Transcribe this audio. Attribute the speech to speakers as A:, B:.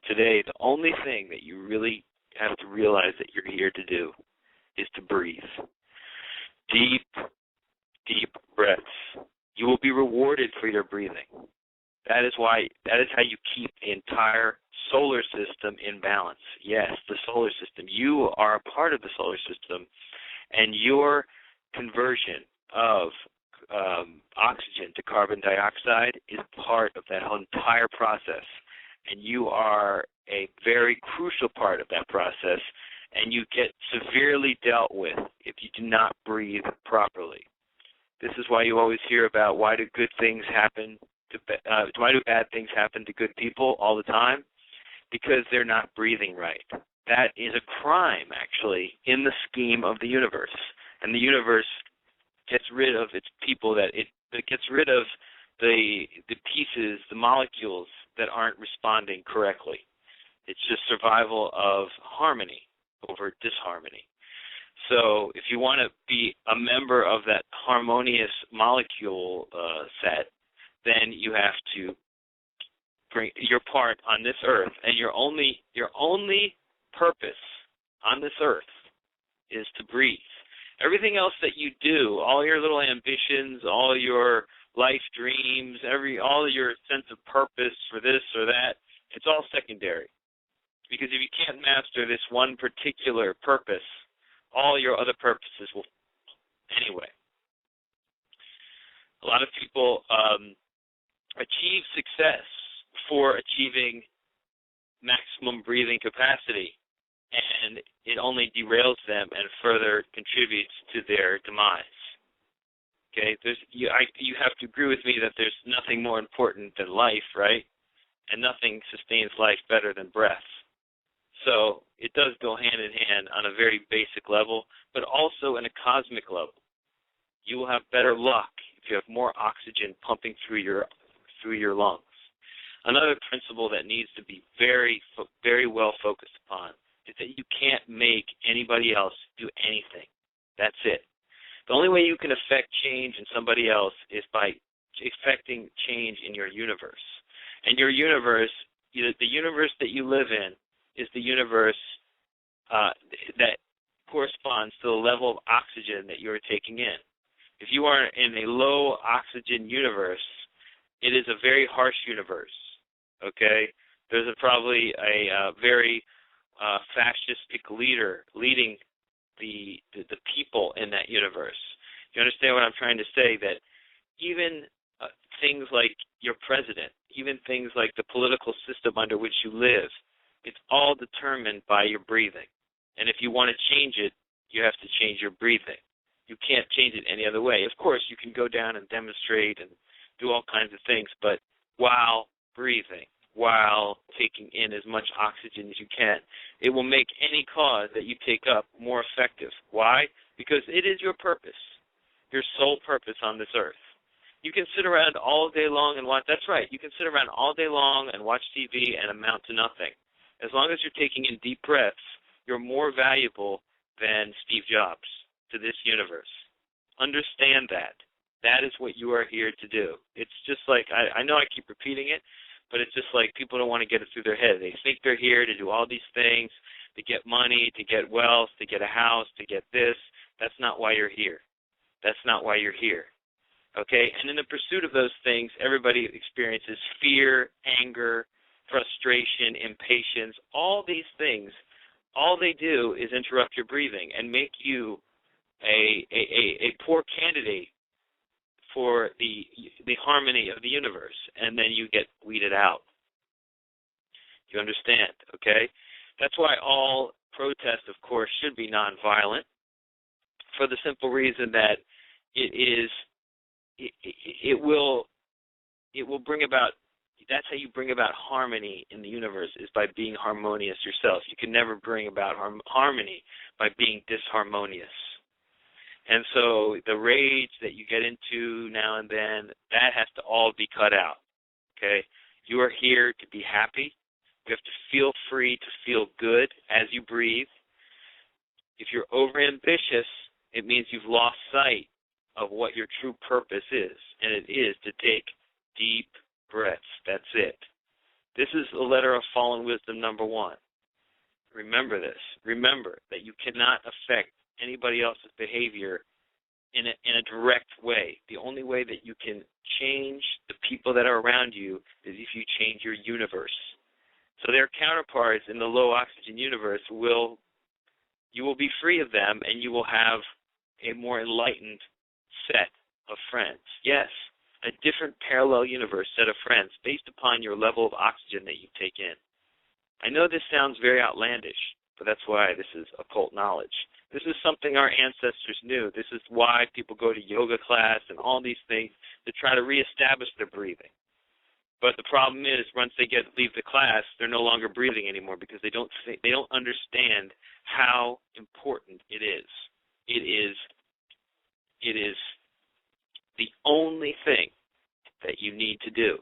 A: today, the only thing that you really have to realize that you're here to do is to breathe. Deep, deep breaths. You will be rewarded for your breathing. That is how you keep the entire solar system in balance. Yes, the solar system. You are a part of the solar system, and your conversion of oxygen to carbon dioxide is part of that whole entire process. And you are a very crucial part of that process, and you get severely dealt with if you do not breathe properly. This is why you always hear about why do bad things happen to good people all the time? Because they're not breathing right. That is a crime, actually, in the scheme of the universe. And the universe gets rid of its people, it gets rid of the pieces, the molecules that aren't responding correctly. It's just survival of harmony over disharmony. So if you want to be a member of that harmonious molecule set, then you have to bring your part on this earth, and your only purpose on this earth is to breathe. Everything else that you do, all your little ambitions, all your life dreams, all your sense of purpose for this or that, it's all secondary. Because if you can't master this one particular purpose, all your other purposes will anyway. A lot of people achieve success for achieving maximum breathing capacity, and it only derails them and further contributes to their demise. Okay, you have to agree with me that there's nothing more important than life, right? And nothing sustains life better than breath. So it does go hand in hand on a very basic level, but also in a cosmic level. You will have better luck if you have more oxygen pumping through your lungs. Another principle that needs to be very, very well focused upon is that you can't make anybody else do anything. That's it. The only way you can affect change in somebody else is by affecting change in your universe. And your universe, the universe that you live in, is the universe that corresponds to the level of oxygen that you are taking in. If you are in a low oxygen universe, it is a very harsh universe. Okay, there's probably a very fascistic leader leading the people in that universe. You understand what I'm trying to say? That even things like your president, even things like the political system under which you live, it's all determined by your breathing. And if you want to change it, you have to change your breathing. You can't change it any other way. Of course, you can go down and demonstrate and do all kinds of things, but while breathing, while taking in as much oxygen as you can, it will make any cause that you take up more effective. Why? Because it is your purpose, your sole purpose on this earth. You can sit around all day long and watch. That's right. You can sit around all day long and watch TV and amount to nothing. As long as you're taking in deep breaths, you're more valuable than Steve Jobs to this universe. Understand that. That is what you are here to do. It's just like, I know I keep repeating it, but it's just like people don't want to get it through their head. They think they're here to do all these things, to get money, to get wealth, to get a house, to get this. That's not why you're here. That's not why you're here. Okay? And in the pursuit of those things, everybody experiences fear, anger, frustration, impatience, all these things. All they do is interrupt your breathing and make you a poor candidate for the harmony of the universe, and then you get weeded out. You understand, okay? That's why all protest, of course, should be nonviolent, for the simple reason that it will bring about. That's how you bring about harmony in the universe, is by being harmonious yourself. You can never bring about harmony by being disharmonious. And so the rage that you get into now and then, that has to all be cut out, okay? You are here to be happy. You have to feel free to feel good as you breathe. If you're overambitious, it means you've lost sight of what your true purpose is, and it is to take deep breaths. That's it. This is the letter of fallen wisdom number 1. Remember this. Remember that you cannot affect anybody else's behavior in a direct way. The only way that you can change the people that are around you is if you change your universe. So their counterparts in the low oxygen universe you will be free of them, and you will have a more enlightened set of friends. Yes, a different parallel universe set of friends based upon your level of oxygen that you take in. I know this sounds very outlandish, but that's why this is occult knowledge. This is something our ancestors knew. This is why people go to yoga class and all these things to try to reestablish their breathing. But the problem is, once they leave the class, they're no longer breathing anymore because they don't understand how important it is. It is the only thing that you need to do.